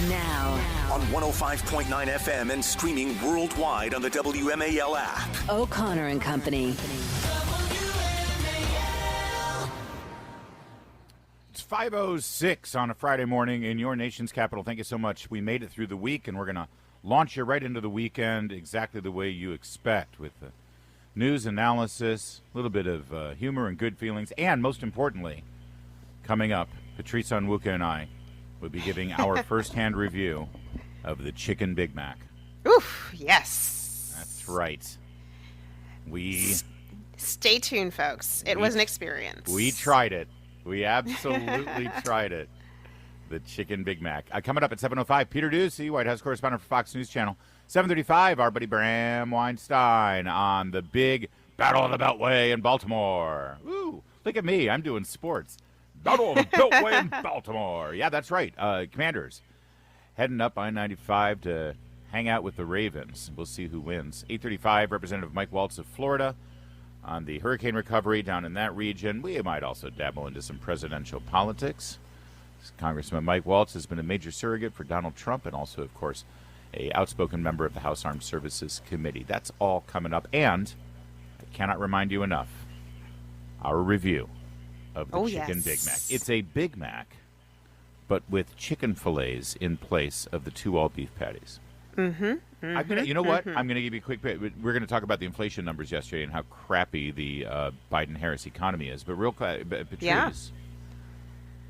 Now, On 105.9 FM and streaming worldwide on the WMAL app. O'Connor and Company. It's 5:06 on a Friday morning in your nation's capital. Thank you so much. We made it through the week, and we're going to launch you right into the weekend exactly the way you expect, with the news analysis, a little bit of humor and good feelings, and most importantly, coming up, Patrice, Onwuka, and I will be giving our first-hand review of the Chicken Big Mac. Oof, yes. That's right. Stay tuned, folks. It was an experience. We tried it. We absolutely tried it. The Chicken Big Mac. Coming up at 7:05, Peter Ducey, White House correspondent for Fox News Channel. 7:35, our buddy Bram Weinstein on the big Battle of the Beltway in Baltimore. Woo! Look at me. I'm doing sports. Battle of the Beltway in Baltimore. Yeah, that's right. Commanders heading up I-95 to hang out with the Ravens. We'll see who wins. 8:35, Representative Mike Waltz of Florida on the hurricane recovery down in that region. We might also dabble into some presidential politics. Congressman Mike Waltz has been a major surrogate for Donald Trump and also, of course, a outspoken member of the House Armed Services Committee. That's all coming up. And I cannot remind you enough, our review of the Chicken Big Mac. It's a Big Mac, but with chicken fillets in place of the 2 all-beef patties. You know what? I'm going to give you a quick bit. We're going to talk about the inflation numbers yesterday and how crappy the Biden-Harris economy is. But real quick, Patrice,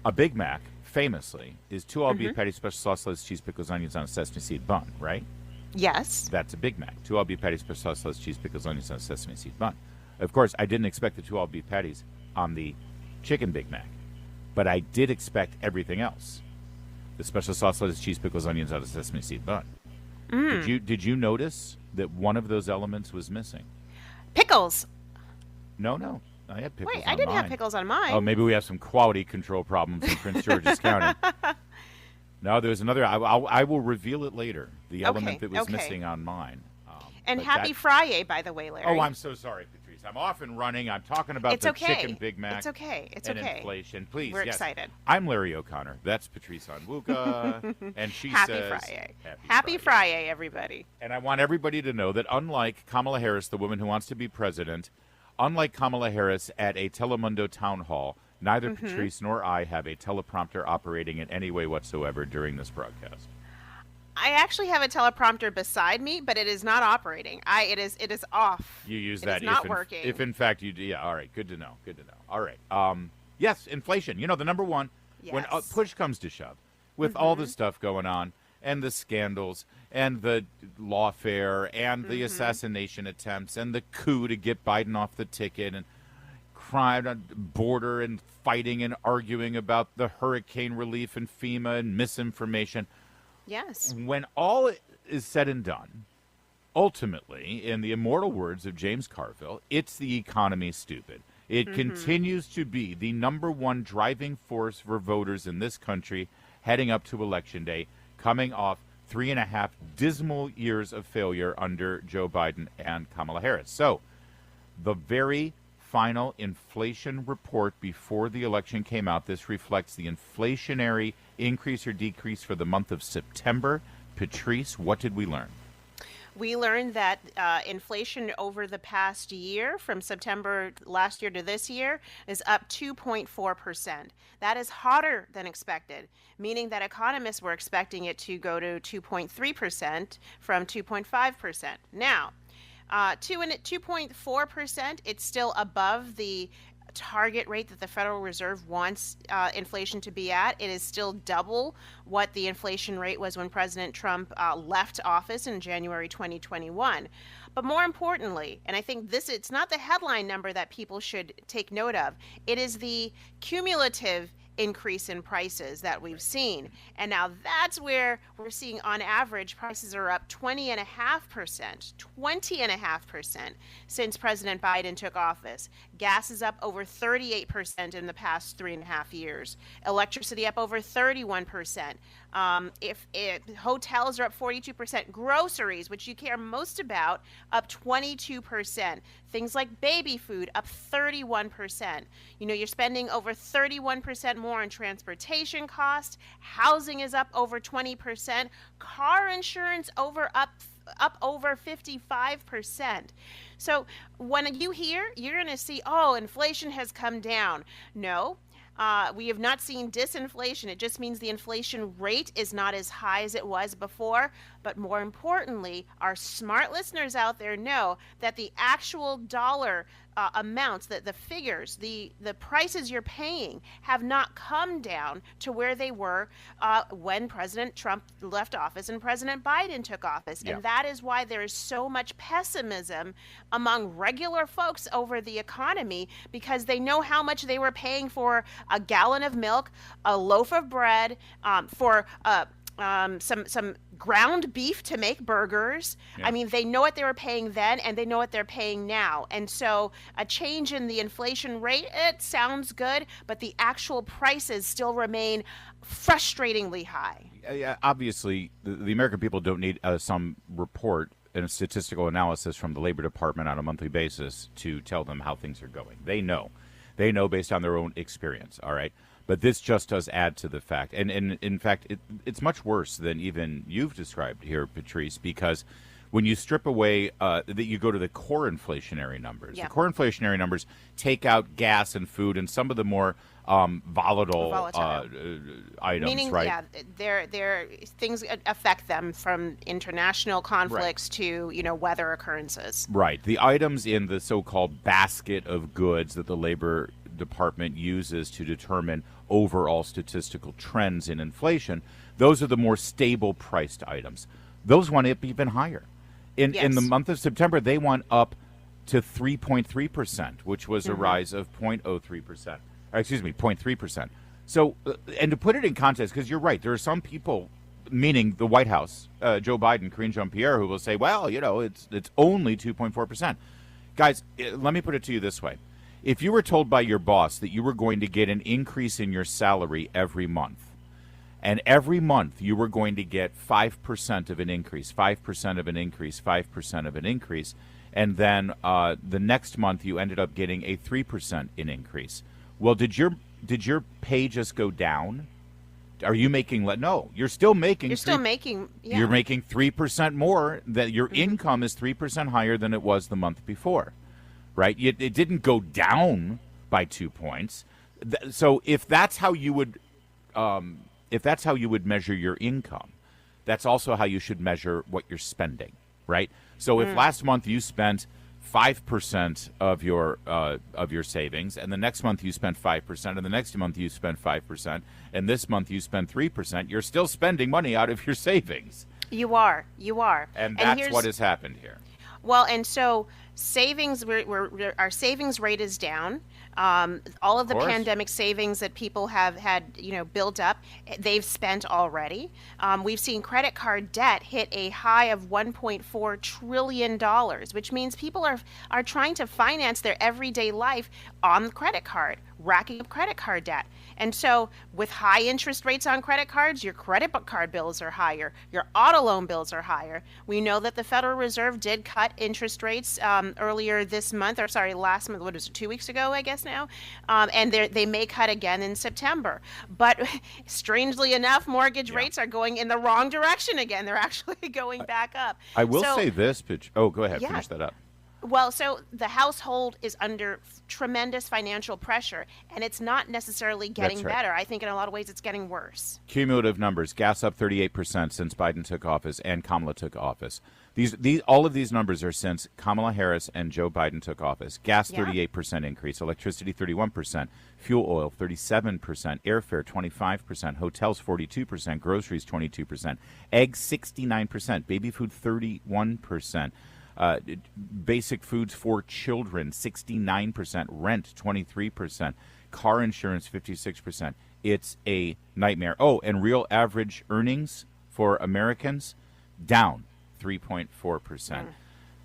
a Big Mac, famously, is 2 all-beef patties, special sauce, lettuce, cheese, pickles, onions on a sesame seed bun, right? Yes. That's a Big Mac. 2 all-beef patties, special sauce, lettuce, cheese, pickles, onions on a sesame seed bun. Of course, I didn't expect the 2 all-beef patties on the Chicken Big Mac, but I did expect everything else. The special sauce, lettuce, cheese, pickles, onions on a sesame seed bun. Did you notice that one of those elements was missing? Pickles. No. I had pickles Wait, on I didn't mine. have pickles on mine. Oh, maybe we have some quality control problems in Prince George's County. No, there's another. I will reveal it later. The element that was missing on mine. And happy Friday, by the way, Larry. Oh, I'm so sorry, Patrice. I'm off and running. I'm talking about the Chicken Big Mac. It's okay. It's and okay. Inflation. Please, We're excited. I'm Larry O'Connor. That's Patrice Onwuka. And she says... Friday. Happy Friday, everybody. And I want everybody to know that unlike Kamala Harris, the woman who wants to be president, unlike Kamala Harris at a Telemundo town hall, neither Patrice nor I have a teleprompter operating in any way whatsoever during this broadcast. I actually have a teleprompter beside me, but it is not operating. It is off. You use it that is not working. If in fact you do. Yeah, all right. Good to know. All right. Yes, inflation. You know, the number one, when push comes to shove, with all the stuff going on, and the scandals, and the lawfare, and the assassination attempts, and the coup to get Biden off the ticket, and crime on border, and fighting and arguing about the hurricane relief and FEMA and misinformation. Yes. When all is said and done, ultimately, in the immortal words of James Carville, it's the economy, stupid. It continues to be the number one driving force for voters in this country heading up to Election Day, coming off 3.5 dismal years of failure under Joe Biden and Kamala Harris. So, the very final inflation report before the election came out, this reflects the inflationary increase or decrease for the month of September. Patrice, what did we learn? We learned that inflation over the past year, from September last year to this year, is up 2.4%. That is hotter than expected, meaning that economists were expecting it to go to 2.3% from 2.5%. Now, 2.4%, it's still above the target rate that the Federal Reserve wants inflation to be at. It is still double what the inflation rate was when President Trump left office in January 2021. But more importantly, and I think it's not the headline number that people should take note of, it is the cumulative increase in prices that we've seen. And now that's where we're seeing on average prices are up 20.5% since President Biden took office. Gas is up over 38% in the past 3.5 years. Electricity up over 31%. If hotels are up 42%, groceries, which you care most about, up 22%. Things like baby food up 31%. You're spending over 31% more on transportation costs. Housing is up over 20%. Car insurance up over 55%. So when you hear, you're going to see, oh, inflation has come down. No. We have not seen disinflation. It just means the inflation rate is not as high as it was before. But more importantly, our smart listeners out there know that the actual dollar amounts, the figures, the prices you're paying have not come down to where they were when President Trump left office and President Biden took office. Yeah. And that is why there is so much pessimism among regular folks over the economy, because they know how much they were paying for a gallon of milk, a loaf of bread, for some ground beef to make burgers. Yeah. I mean, they know what they were paying then, and they know what they're paying now. And so a change in the inflation rate, it sounds good, but the actual prices still remain frustratingly high. Yeah, obviously, the American people don't need some report and a statistical analysis from the Labor Department on a monthly basis to tell them how things are going. They know. They know based on their own experience, all right? But this just does add to the fact. And in fact, it's much worse than even you've described here, Patrice, because when you strip away, that you go to the core inflationary numbers. Yeah. The core inflationary numbers take out gas and food and some of the more volatile items, meaning, right? Yeah, they're things affect them, from international conflicts to, weather occurrences. Right. The items in the so-called basket of goods that the Labor Department uses to determine overall statistical trends in inflation, those are the more stable priced items. Those went up even higher. In the month of September, they went up to 3.3%, which was a rise of 0.03%. Excuse me, 0.3%. So, and to put it in context, because you're right, there are some people, meaning the White House, Joe Biden, Karine Jean-Pierre, who will say, well, it's only 2.4%. Guys, let me put it to you this way. If you were told by your boss that you were going to get an increase in your salary every month, and every month you were going to get 5% of an increase, 5% of an increase, 5% of an increase, and then the next month you ended up getting a 3% in increase. Well, did your pay just go down? Are you making no? You're still making. You're still making. Yeah. You're making 3% more. That your income is 3% higher than it was the month before, right? It didn't go down by 2 points. So if that's how you would measure your income, that's also how you should measure what you're spending, right? So if last month you spent 5% of your savings, and the next month you spent 5%, and the next month you spent 5%, and this month you spent 3%, you're still spending money out of your savings. You are. And that's what has happened here. Well, and so savings, our savings rate is down. All of the pandemic savings that people have had, built up, they've spent already. We've seen credit card debt hit a high of $1.4 trillion, which means people are trying to finance their everyday life on the credit card, racking up credit card debt. And so with high interest rates on credit cards, your credit card bills are higher, your auto loan bills are higher. We know that the Federal Reserve did cut interest rates earlier this month, last month, what was it, 2 weeks ago, I guess now? And they may cut again in September. But strangely enough, mortgage rates are going in the wrong direction again. They're actually going back up. I will say this, Pitch. Oh, go ahead. Yeah. Finish that up. Well, so the household is under tremendous financial pressure, and it's not necessarily getting better. I think in a lot of ways it's getting worse. Cumulative numbers: gas up 38% since Biden took office and Kamala took office. All of these numbers are since Kamala Harris and Joe Biden took office. Gas 38% increase, electricity 31%, fuel oil 37%, airfare 25%, hotels 42%, groceries 22%, eggs 69%, baby food 31%. Basic foods for children, 69%, rent, 23%, car insurance, 56%. It's a nightmare. Oh, and real average earnings for Americans, down 3.4%.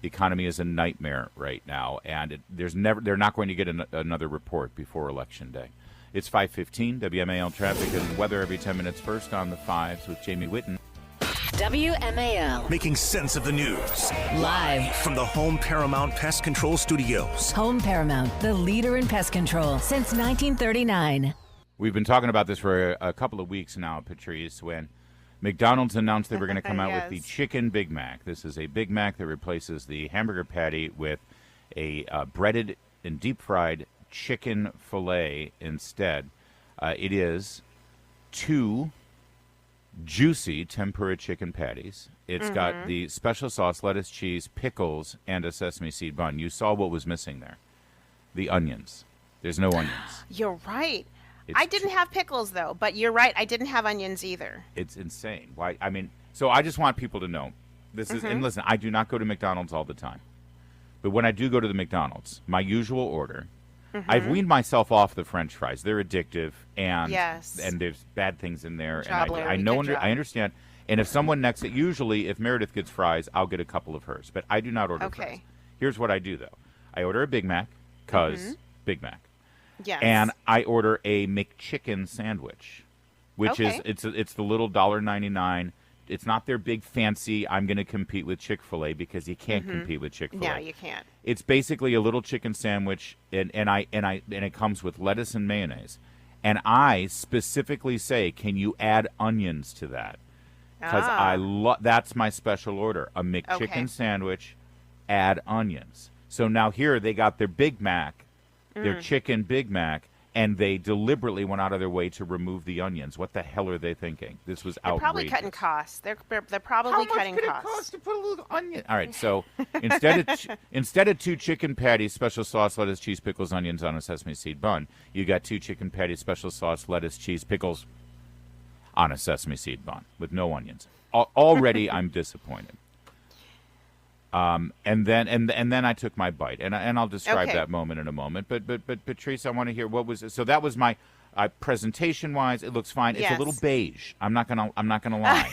economy is a nightmare right now, and they're not going to get another report before Election Day. It's 5:15, WMAL traffic and weather every 10 minutes first on the fives with Jamie Whitten. WMAL. Making sense of the news. Live from the Home Paramount Pest Control Studios. Home Paramount, the leader in pest control since 1939. We've been talking about this for a couple of weeks now, Patrice, when McDonald's announced they were going to come out with the Chicken Big Mac. This is a Big Mac that replaces the hamburger patty with a breaded and deep-fried chicken fillet instead. It is 2 juicy tempura chicken patties. It's got the special sauce, lettuce, cheese, pickles, and a sesame seed bun. You saw what was missing there. The onions. There's no onions. You're right. I didn't have pickles, though, but you're right. I didn't have onions either. It's insane. Why? I mean, so I just want people to know this is, and listen, I do not go to McDonald's all the time, but when I do go to the McDonald's, my usual order, I've weaned myself off the French fries. They're addictive, and there's bad things in there. Job, and Larry. I know, Good job. I understand. And if someone next, usually if Meredith gets fries, I'll get a couple of hers, but I do not order fries. Here's what I do though: I order a Big Mac, Big Mac. Yes. And I order a McChicken sandwich, which is it's the little $1.99. It's not their big fancy. I'm going to compete with Chick-fil-A because you can't compete with Chick-fil-A. No, you can't. It's basically a little chicken sandwich, and it comes with lettuce and mayonnaise. And I specifically say, can you add onions to that? Because that's my special order: a McChicken sandwich, add onions. So now here they got their Big Mac. Their chicken Big Mac, and they deliberately went out of their way to remove the onions. What the hell are they thinking? This was outrageous. They're probably cutting costs. They're probably cutting costs. How much could it cost to put a little onion? All right, so instead of 2 chicken patties, special sauce, lettuce, cheese, pickles, onions on a sesame seed bun, you got 2 chicken patties, special sauce, lettuce, cheese, pickles on a sesame seed bun with no onions. Already, I'm disappointed. And then I took my bite, and I'll describe that moment in a moment. But Patrice, I want to hear what was so that was my presentation wise. It looks fine. It's a little beige. I'm not gonna lie.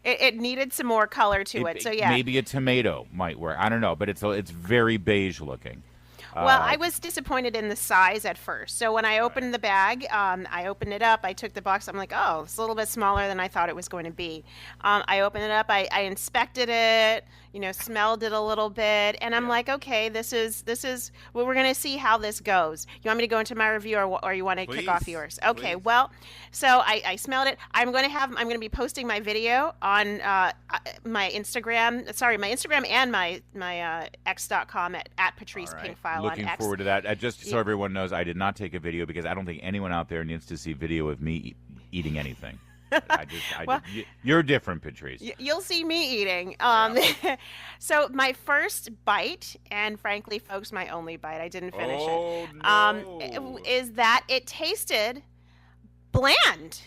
It needed some more color to it. So yeah, maybe a tomato might work. I don't know, but it's very beige looking. Well, I was disappointed in the size at first. So when I opened the bag, I opened it up. I took the box. I'm like, oh, it's a little bit smaller than I thought it was going to be. I opened it up. I inspected it. Smelled it a little bit, and I'm like, okay, this is. Well, we're gonna see how this goes. You want me to go into my review, or you want to kick off yours? Okay. Please. Well, so I smelled it. I'm gonna be posting my video on my Instagram. Sorry, my Instagram and my x.com at Patrice Pinkfile on X. Looking forward to that. Just so everyone knows, I did not take a video because I don't think anyone out there needs to see video of me eating anything. You're different, Patrice. You'll see me eating. So my first bite, and frankly, folks, my only bite, I didn't finish it, is that it tasted bland.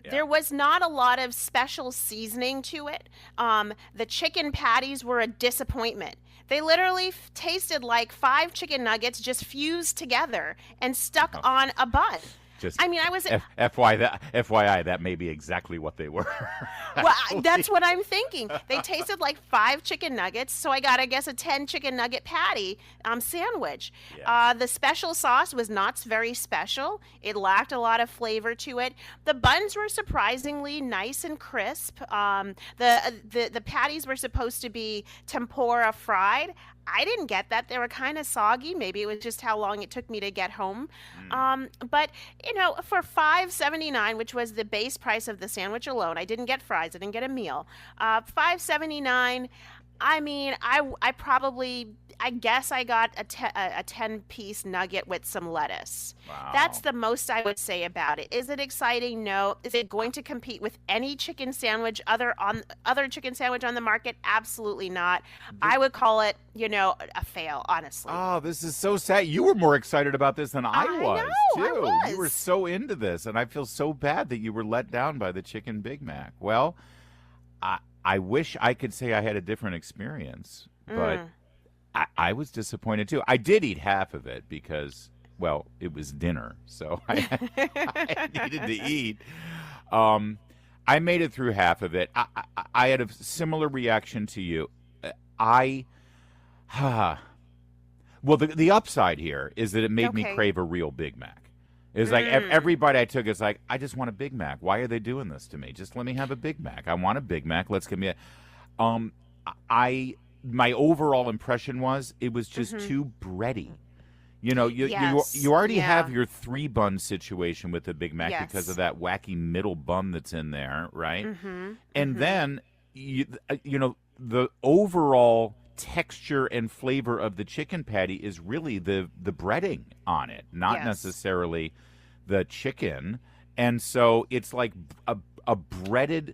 Yeah. There was not a lot of special seasoning to it. The chicken patties were a disappointment. They literally tasted like 5 chicken nuggets just fused together and stuck on a bun. I was FYI, that may be exactly what they were. Well, that's what I'm thinking. They tasted like 5 chicken nuggets, so I got, I guess, a 10 chicken nugget patty sandwich. Yeah. The special sauce was not very special. It lacked a lot of flavor to it. The buns were surprisingly nice and crisp. The patties were supposed to be tempura fried. I didn't get that. They were kind of soggy. Maybe it was just how long it took me to get home. But, for $5.79, which was the base price of the sandwich alone, I didn't get fries. I didn't get a meal. $5.79, I guess I got a 10-piece nugget with some lettuce. Wow. That's the most I would say about it. Is it exciting? No. Is it going to compete with any chicken sandwich, other chicken sandwich on the market? Absolutely not. I would call it, a fail, honestly. Oh, this is so sad. You were more excited about this than I was, too. I was. You were so into this, and I feel so bad that you were let down by the chicken Big Mac. Well, I wish I could say I had a different experience, but I was disappointed too. I did eat half of it because, well, it was dinner, so I needed to eat. I made it through half of it. I had a similar reaction to you. Well, the upside here is that it made me crave a real Big Mac. It was like every bite I took is like, I just want a Big Mac. Why are they doing this to me? Just let me have a Big Mac. I want a Big Mac. Let's give me a. My overall impression was it was just too bready. You know, you already have your 3-bun situation with the Big Mac because of that wacky middle bun that's in there, right? And then the overall texture and flavor of the chicken patty is really the breading on it, not necessarily the chicken. And so it's like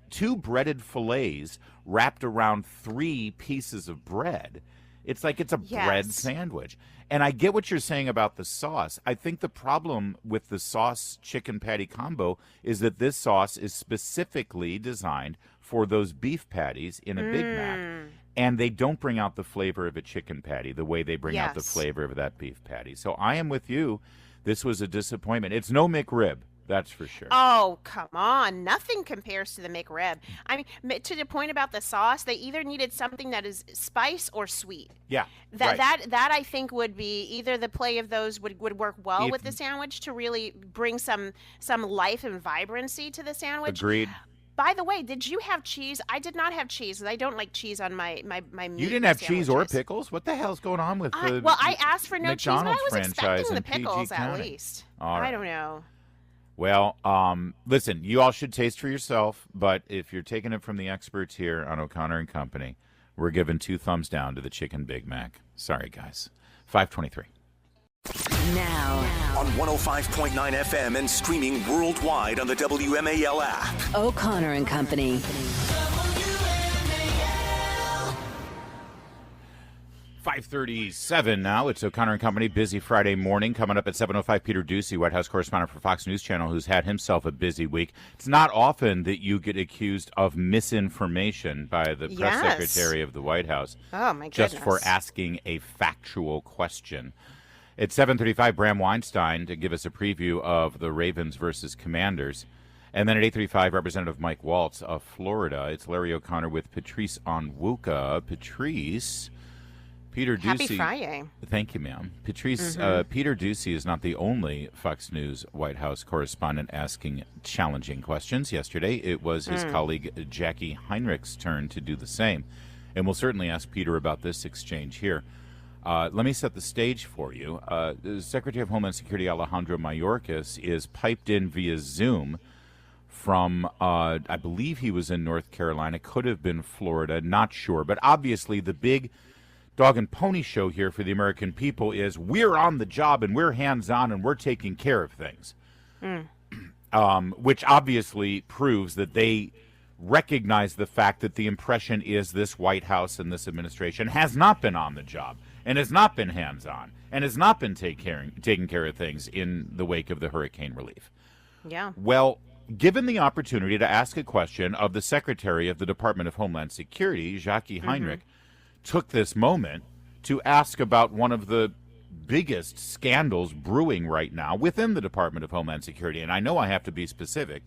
two breaded fillets wrapped around 3 pieces of bread. It's like it's a bread sandwich. And I get what you're saying about the sauce. I think the problem with the sauce chicken patty combo is that this sauce is specifically designed for those beef patties in a Big Mac. And they don't bring out the flavor of a chicken patty the way they bring out the flavor of that beef patty. So I am with you. This was a disappointment. It's no McRib, that's for sure. Oh, come on. Nothing compares to the McRib. I mean, to the point about the sauce, they either needed something that is spice or sweet. Yeah. That I think would be either the play of those would work well with the sandwich to really bring some life and vibrancy to the sandwich. Agreed. By the way, did you have cheese? I did not have cheese. I don't like cheese on my meat. You didn't have cheese or pickles? What the hell's going on with the Well, I asked for no McDonald's cheese, but I was expecting the pickles PG at County. least. All right. I don't know. Well, listen, you all should taste for yourself, but if you're taking it from the experts here on O'Connor and Company, we're giving 2 thumbs down to the chicken Big Mac. Sorry, guys. 5:23. Now on 105.9 FM and streaming worldwide on the WMAL app. O'Connor and Company. 5:37 now. It's O'Connor and Company. Busy Friday morning. Coming up at 7:05, Peter Ducey, White House correspondent for Fox News Channel, who's had himself a busy week. It's not often that you get accused of misinformation by the press secretary of the White House. Oh, my goodness. Just for asking a factual question. It's 7:35, Bram Weinstein to give us a preview of the Ravens versus Commanders. And then at 8:35, Representative Mike Waltz of Florida. It's Larry O'Connor with Patrice Onwuka. Patrice, Peter Ducey. Happy Friday. Thank you, ma'am. Patrice, Peter Ducey is not the only Fox News White House correspondent asking challenging questions. Yesterday, it was his colleague Jackie Heinrich's turn to do the same. And we'll certainly ask Peter about this exchange here. Let me set the stage for you. The Secretary of Homeland Security Alejandro Mayorkas is piped in via Zoom from, I believe he was in North Carolina, could have been Florida, not sure. But obviously the big dog and pony show here for the American people is we're on the job and we're hands-on and we're taking care of things, which obviously proves that they recognize the fact that the impression is this White House and this administration has not been on the job and has not been hands-on and has not been taking care of things in the wake of the hurricane relief. Yeah. Well, given the opportunity to ask a question of the Secretary of the Department of Homeland Security, Jackie Heinrich, took this moment to ask about one of the biggest scandals brewing right now within the Department of Homeland Security. And I know I have to be specific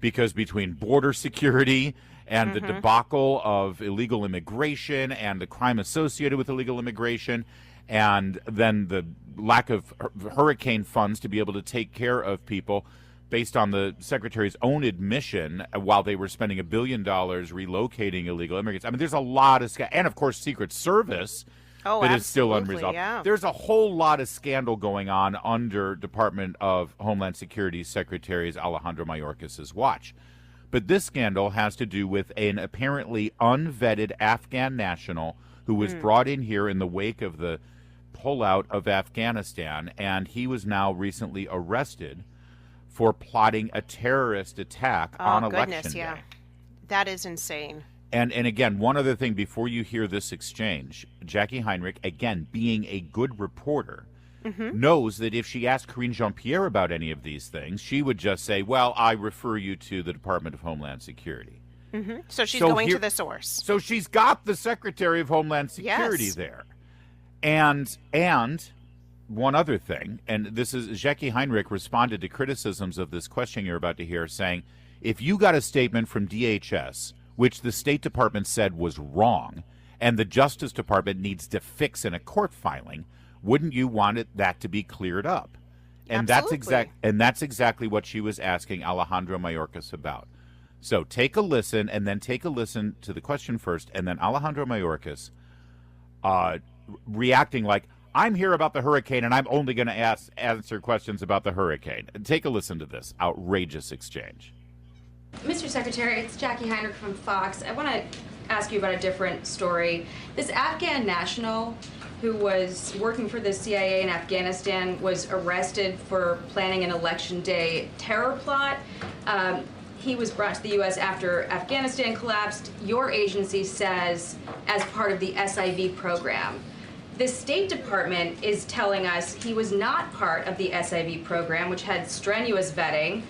because between border security and the debacle of illegal immigration and the crime associated with illegal immigration and then the lack of hurricane funds to be able to take care of people based on the Secretary's own admission while they were spending $1 billion relocating illegal immigrants. I mean, there's a lot of and of course, Secret Service that is still unresolved. Yeah. There's a whole lot of scandal going on under Department of Homeland Security Secretary Alejandro Mayorkas' watch. But this scandal has to do with an apparently unvetted Afghan national who was brought in here in the wake of the pullout of Afghanistan, and he was now recently arrested for plotting a terrorist attack on election day. That is insane. And again, one other thing before you hear this exchange, Jackie Heinrich, again, being a good reporter, knows that if she asked Karine Jean-Pierre about any of these things, she would just say, well, I refer you to the Department of Homeland Security. So she's going to the source. So she's got the Secretary of Homeland Security there. And one other thing, and this is Jackie Heinrich responded to criticisms of this question you're about to hear, saying, if you got a statement from DHS, which the State Department said was wrong, and the Justice Department needs to fix in a court filing, wouldn't you want that to be cleared up? And Absolutely. that's exactly what she was asking Alejandro Mayorkas about. So take a listen, and then take a listen to the question first, and then Alejandro Mayorkas reacting like, I'm here about the hurricane, and I'm only going to answer questions about the hurricane. Take a listen to this outrageous exchange. Mr. Secretary, it's Jackie Heinrich from Fox. I want to ask you about a different story. This Afghan national who was working for the CIA in Afghanistan was arrested for planning an election day terror plot. He was brought to the U.S. after Afghanistan collapsed, your agency says, as part of the SIV program. The State Department is telling us he was not part of the SIV program, which had strenuous vetting.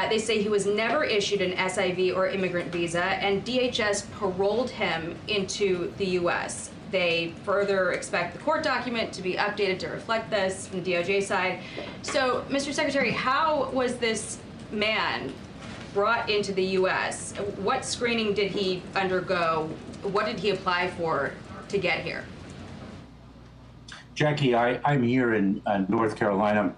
They say he was never issued an SIV or immigrant visa, and DHS paroled him into the U.S. They further expect the court document to be updated to reflect this from the DOJ side. So, Mr. Secretary, how was this man brought into the U.S.? What screening did he undergo? What did he apply for to get here? Jackie, I'm here in North Carolina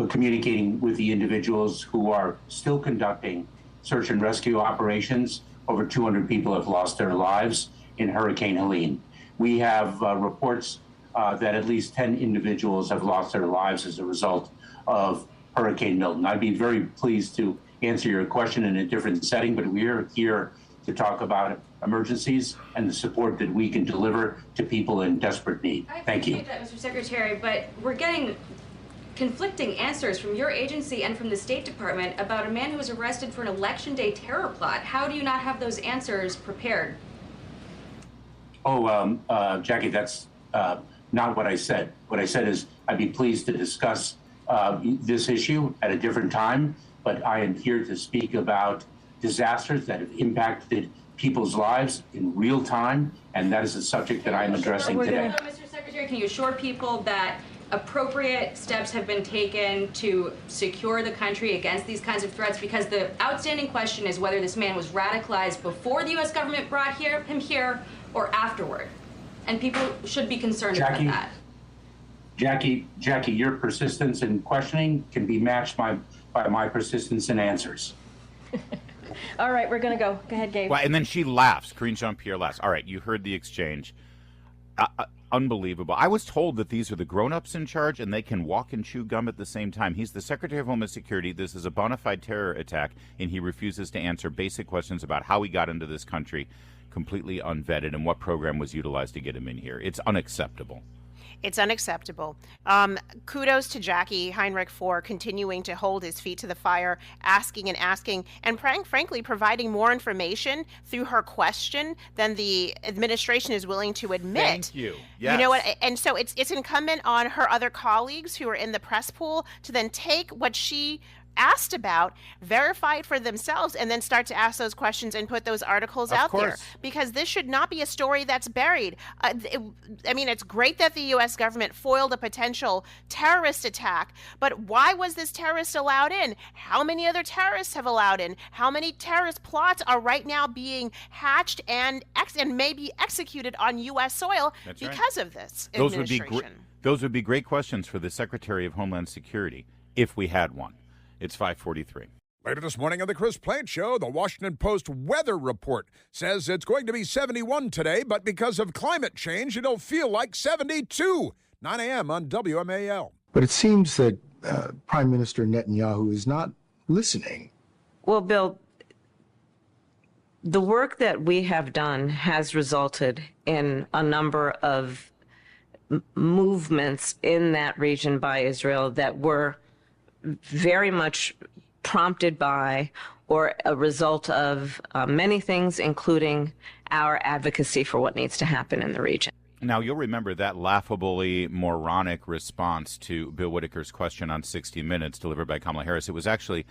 communicating with the individuals who are still conducting search and rescue operations. Over 200 people have lost their lives in Hurricane Helene. We have reports that at least 10 individuals have lost their lives as a result of Hurricane Milton. I'd be very pleased to answer your question in a different setting, but we're here to talk about emergencies and the support that we can deliver to people in desperate need. Thank you. I appreciate that, Mr. Secretary, but we're getting conflicting answers from your agency and from the State Department about a man who was arrested for an election day terror plot. How do you not have those answers prepared? Jackie, that's not what I said. What I said is I'd be pleased to discuss this issue at a different time, but I am here to speak about disasters that have impacted people's lives in real time, and that is a subject that I'm addressing today. Mr. Secretary, can you assure people that appropriate steps have been taken to secure the country against these kinds of threats? Because the outstanding question is whether this man was radicalized before the U.S. government brought him here or afterward. And people should be concerned about that. Jackie, your persistence in questioning can be matched by my persistence in answers. All right, we're going to go. Go ahead, Gabe. Well, and then she laughs. Karine Jean-Pierre laughs. All right, you heard the exchange. Unbelievable. I was told that these are the grown-ups in charge and they can walk and chew gum at the same time. He's the Secretary of Homeland Security. This is a bona fide terror attack, and he refuses to answer basic questions about how he got into this country completely unvetted and what program was utilized to get him in here. It's unacceptable. It's unacceptable. Kudos to Jackie Heinrich for continuing to hold his feet to the fire, asking, and frankly, providing more information through her question than the administration is willing to admit. Thank you. Yes. You know what? And so it's incumbent on her other colleagues who are in the press pool to then take what she asked about, verify it for themselves, and then start to ask those questions and put those articles out there. Because this should not be a story that's buried. It's great that the U.S. government foiled a potential terrorist attack, but why was this terrorist allowed in? How many other terrorists have allowed in? How many terrorist plots are right now being hatched and maybe executed on U.S. soil because of this administration? Those would be great questions for the Secretary of Homeland Security if we had one. It's 5:43. Later this morning on the Chris Plante Show, the Washington Post weather report says it's going to be 71 today, but because of climate change, it'll feel like 72. 9 a.m. on WMAL. But it seems that Prime Minister Netanyahu is not listening. Well, Bill, the work that we have done has resulted in a number of movements in that region by Israel that were very much prompted by or a result of many things, including our advocacy for what needs to happen in the region. Now, you'll remember that laughably moronic response to Bill Whitaker's question on 60 Minutes delivered by Kamala Harris. It was actually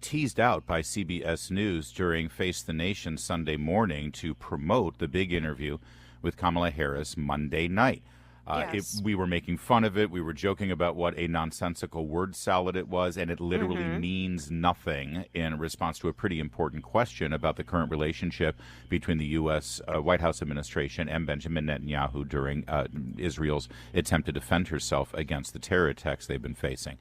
teased out by CBS News during Face the Nation Sunday morning to promote the big interview with Kamala Harris Monday night. Yes. We were making fun of it. We were joking about what a nonsensical word salad it was, and it literally means nothing in response to a pretty important question about the current relationship between the U.S. White House administration and Benjamin Netanyahu during Israel's attempt to defend herself against the terror attacks they've been facing.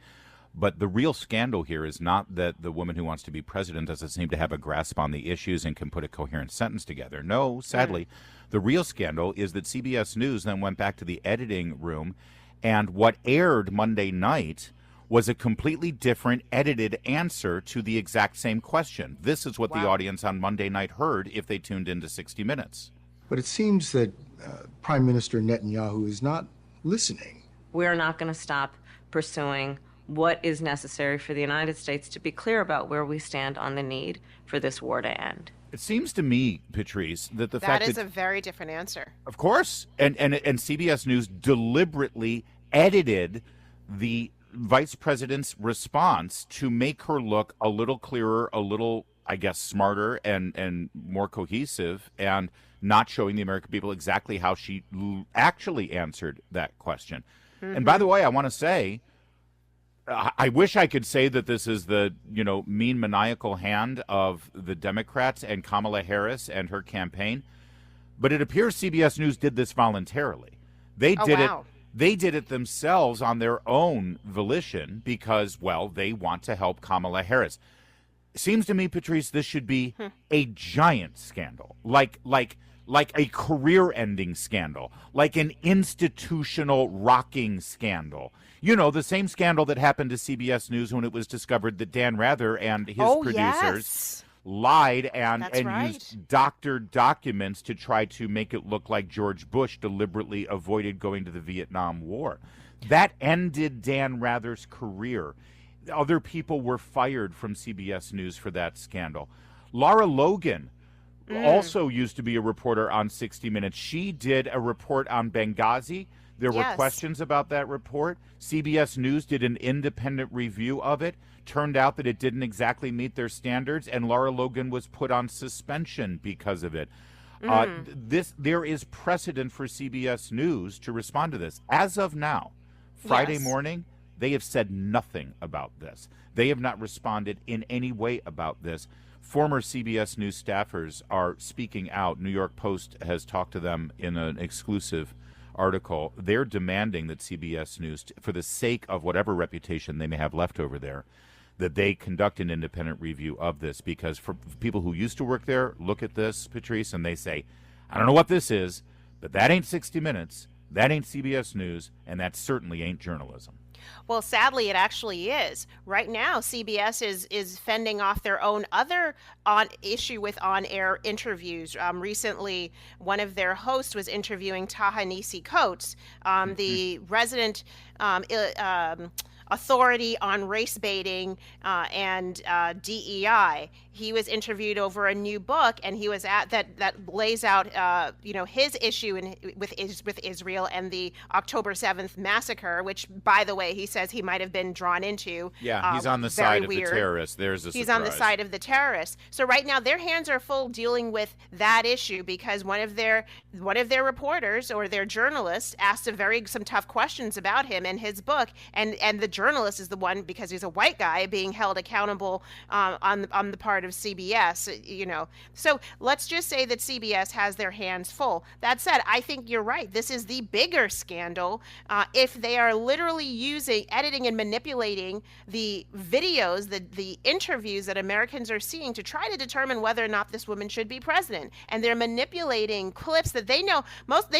But the real scandal here is not that the woman who wants to be president doesn't seem to have a grasp on the issues and can put a coherent sentence together. No, sadly, the real scandal is that CBS News then went back to the editing room, and what aired Monday night was a completely different edited answer to the exact same question. This is what the audience on Monday night heard if they tuned into 60 Minutes. But it seems that Prime Minister Netanyahu is not listening. We're not going to stop pursuing what is necessary for the United States to be clear about where we stand on the need for this war to end. It seems to me, Patrice, that the fact That is that, a very different answer. of course, and CBS News deliberately edited the vice president's response to make her look a little clearer, a little, I guess, smarter and more cohesive, and not showing the American people exactly how she actually answered that question. And by the way, I want to say, I wish I could say that this is the, mean maniacal hand of the Democrats and Kamala Harris and her campaign, but it appears CBS News did this voluntarily. They did it themselves on their own volition because, well, they want to help Kamala Harris. Seems to me, Patrice, this should be a giant scandal, like a career-ending scandal, like an institutional rocking scandal. The same scandal that happened to CBS News when it was discovered that Dan Rather and his producers lied and used doctored documents to try to make it look like George Bush deliberately avoided going to the Vietnam War. That ended Dan Rather's career. Other people were fired from CBS News for that scandal. Lara Logan also used to be a reporter on 60 Minutes. She did a report on Benghazi. There were questions about that report. CBS News did an independent review of it. Turned out that it didn't exactly meet their standards, and Lara Logan was put on suspension because of it. There is precedent for CBS News to respond to this. As of now, Friday morning, they have said nothing about this. They have not responded in any way about this. Former CBS News staffers are speaking out. New York Post has talked to them in an exclusive article. They're demanding that CBS News, for the sake of whatever reputation they may have left over there, that they conduct an independent review of this, because for people who used to work there look at this, Patrice, and they say, I don't know what this is, but that ain't 60 Minutes, that ain't CBS News, and that certainly ain't journalism. Well, sadly, it actually is. Right now, CBS is fending off their own other issue with on-air interviews. Recently, one of their hosts was interviewing Ta-Nehisi Coates, the resident authority on race baiting and DEI. He was interviewed over a new book, and he was that lays out his issue with Israel and the October 7th massacre, which, by the way, he says he might have been drawn into. Yeah, he's on the side of the terrorists. There's a surprise. He's on the side of the terrorists. So right now their hands are full dealing with that issue, because one of their reporters or their journalists asked some tough questions about him and his book, and the journalist is the one, because he's a white guy, being held accountable on the part of CBS. So let's just say that CBS has their hands full. That said, I think you're right. This is the bigger scandal if they are literally editing and manipulating the videos, the interviews that Americans are seeing to try to determine whether or not this woman should be president. And they're manipulating clips that they know most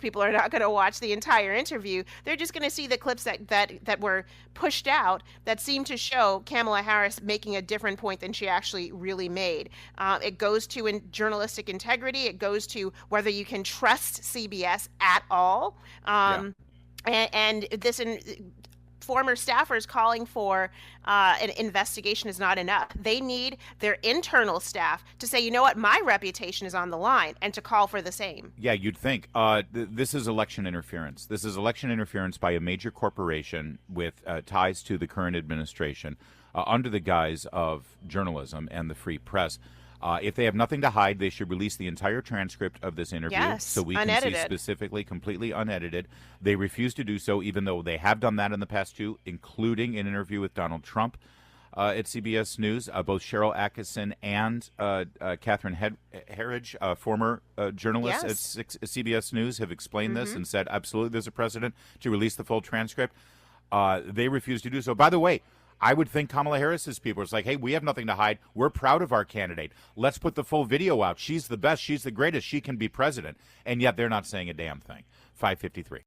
people are not going to watch the entire interview. They're just going to see the clips that were pushed out that seem to show Kamala Harris making a different point than she actually really made. It goes to journalistic integrity. It goes to whether you can trust CBS at all. And this former staffers calling for an investigation is not enough. They need their internal staff to say, you know what, my reputation is on the line, and to call for the same. Yeah, you'd think. This is election interference. This is election interference by a major corporation with ties to the current administration under the guise of journalism and the free press. If they have nothing to hide, they should release the entire transcript of this interview Yes, so we can unedited. see specifically, completely unedited. They refuse to do so, even though they have done that in the past too, including an interview with Donald Trump at CBS News. Both Cheryl Atkinson and Catherine Herridge, former journalists Yes. at CBS News, have explained this and said absolutely there's a precedent to release the full transcript. They refuse to do so. By the way, I would think Kamala Harris's people is like, hey, we have nothing to hide. We're proud of our candidate. Let's put the full video out. She's the best. She's the greatest. She can be president. And yet they're not saying a damn thing. 553.